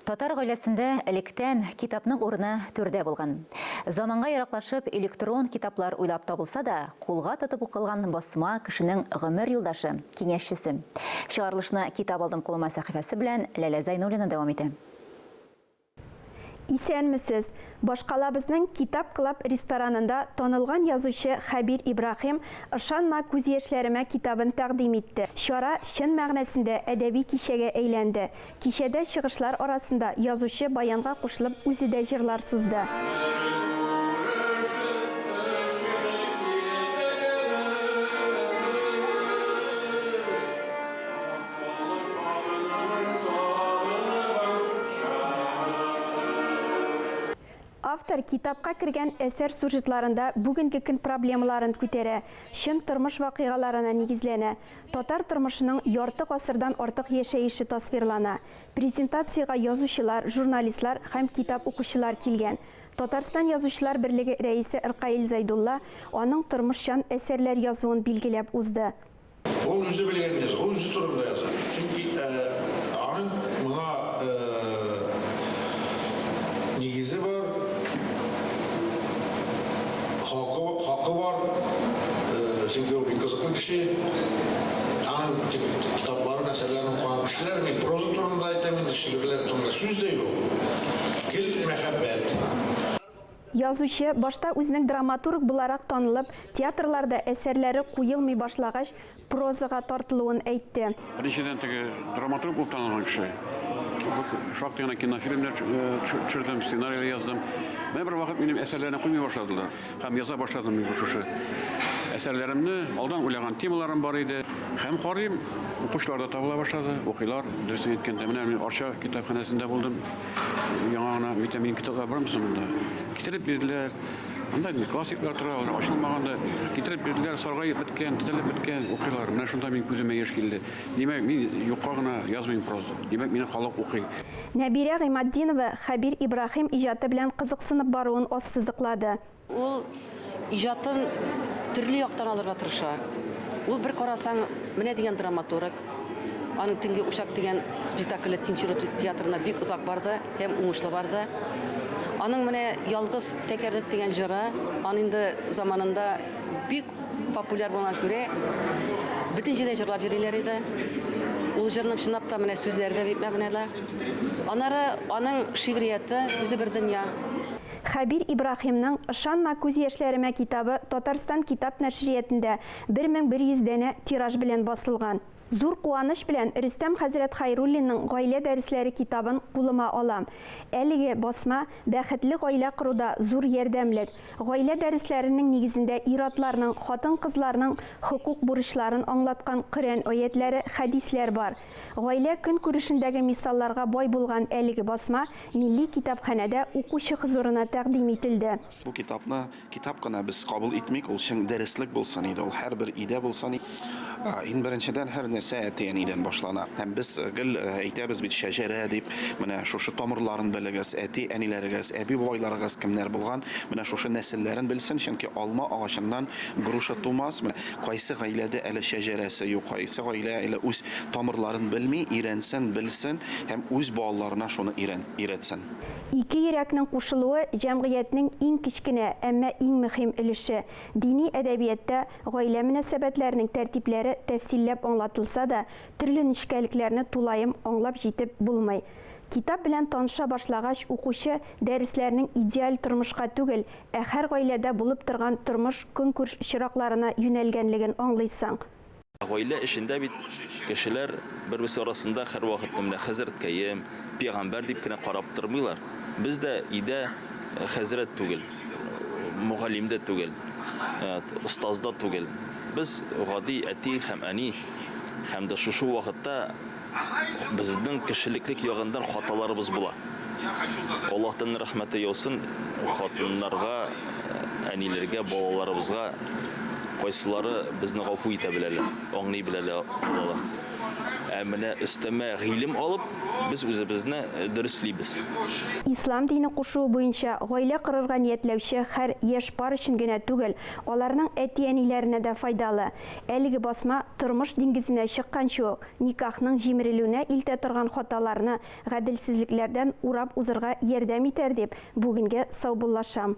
Татар гаиләсендә электән китапның урыны түрдә булган. Заманга яраклашып электрон китаплар уйлап табылса да, кулга тотып укылган басма кешенең гомер юлдашы, киңәшчесе. Чыгарылышны китап алдым кулыма сәхифәсе белән Ләлә Зайнуллина дәвам итә. Исәнмесез, башкалабызның Китап Клаб ресторанында танылган язучы Хәбир Ибрахим «Ышанма күз яшьләремә» китабын тәкъдим итте. Чара чын мәгънәсендә әдәби кичәгә әйләнде. Кичәдә чыгышлар арасында язучы баянга кушылып үзе дә җырлар сузды. Автор китапка кергән әсәр сюжетларында бүгенге көн проблемаларын күтәрә, чын тормыш вакыйгаларына нигезләнә. Татар тормышының ярты гасырдан артык яшәеше тасвирлана. Презентациягә язучылар, журналистлар һәм китап укучылар килгән. Татарстан язучылар берлеге рәисе Иркаил Зайдулла аның тормышчан әсәрләр язуын билгеләп узды. Ул үзе белгән яза, ул үзе турында яза. Чөнки аның моңа нигезе бар. Hakkı var, çünkü o bir kızıklı kişi, yani kitapların, eserlerini okuyan kişiler mi, proza turundaydı, şiirler turunda, söz de yok. Dil mehabbet. Язучы башта үзенең драматург буларак танылып, театрларда әсәрләре куелмый башлагач, прозага тартылуын әйтте. Беренчедән теге драматург булып танылган кеше. Шактый гына кинофильмнар төшердем, сценарий яздым. Менә бер вакыт минем әсәрләрне куймый башладылар. Һәм яза башладым мин шушы әсәрләремне. Алдан уйлаган темаларым бар иде. Һәм карыйм, укучылар да табыла башлады. Укыйлар, дөресен әйткәндә, менә мин Арча китапханәсендә булдым. Яңа гына витамин китаплар бармы монда? Китереп бирделәр. Анда классиклар тора, ачылмаганда китереп бирделәр, саргаеп беткән, тезелеп беткән укыйлар. Менә шунда мин күземә яшь килде. Димәк, мин юкка гына язмыйм проза. Димәк, мине халык укый. Нәбирә Гыймаддинова Хәбир Ибрахим иҗаты белән кызыксынып баруын ассызыклады. Ул иҗатын төрле яктан алырга тырыша. Ул бер карасаң, менә дигән драматург, аның Төнге учак дигән спектакле Тинчуру театрына бик озак барды һәм уңышлы барды. Аның менә Ялгыз тәкәрлек дигән җыры, аны инде заманында бик популяр булган күрә, бөтен җирдә җырлап йөриләр иде. Ул җырның чынлап та менә сүзләре дә бик мәгънәле. Аннары аның шигърияте үзе бер дөнья. Хәбир Ибрахимның «Ышанма күз яшьләремә» китабы Татарстан китап нәшриятендә 1100 дәнә тираж белән басылган. Зур куаныч белән Рөстәм хәзрәт Хайруллинның «Гаилә дәресләре» китабын кулыма алам. Әлеге басма бәхетле гаилә коруда зур ярдәмлек. Гаилә дәресләренең нигезендә ир-атларның, хатын-кызларның хукук бурычларын аңлаткан Коръән аятләре, хәдисләр бар. Гаилә көнкүрешендәге мисалларга бай булган әлеге басма милли китапханәдә укучы хозурына тәкъдим ителде. Бу китапны китап кына без кабул итмик, ул чын дәреслек булсын иде, ул һәрбер идә булсын. Ин беренчедән һәр нәрсә әтиәнидән башлана. Һәм без гел әйтәбез бит шәҗәрә дип, менә шушы тамырларын белегез, әти әниләрегез, әби бабайларыгыз кемнәр булган, менә шушы нәселләрен белсен, чөнки алма агачыннан груша тумас. Менә кайсы гаиләдә әле шәҗәрәсе юк, кайсы гаилә әле үз тамырларын белми, ирәнсен, белсен һәм үз балаларына шуны өйрәтсен. Ике йөрәкнең кушылуы җәмгыятьнең иң кичкенә, әмма иң мөһим өлеше. Дини әдәбиятта гаилә мөнәсәбәтләренең тәртипләре тәфсилләп аңлатылса да, төрле нечкәлекләрне тулаем аңлап җитеп булмый. Китап белән таныша башлагач, укучы дәресләрнең идеаль тормышка түгел, ә һәр гаиләдә булып торган тормыш көнкүреш чиракларына юнәлгәнлеген аңлыйсың. Гаилә эшендә бит кешеләр бер-берсе арасында һәр вакыт менә хәзрәткәем, пәйгамбәр дип кенә карап тормыйлар. Без дә идә хәзрәт түгел, мугаллим дә түгел, остаз да түгел. Без гади әти һәм әни һәм дә шушы вакытта безнең кешелеклек ягындан хаталарыбыз була. Аллаһтан рәхмәте яусын хатыннарга, әниләргә, балаларыбызга кайсылары безне гафу итә беләләр, аңлый беләләр алалар. Менә өстәмә гыйлем алып, без үзебезне дөрестлибез. Ислам дине кушуы буенча гаилә корырга ниятләүче һәр яшь пар өчен генә түгел, аларның әти-әниләренә дә файдалы. Әлеге басма тормыш диңгезенә чыкканчы ук никахның җимерелүенә илтә торган хаталарны, гаделсезлекләрдән урап узырга ярдәм итәр дип, бүгенгә саубуллашам.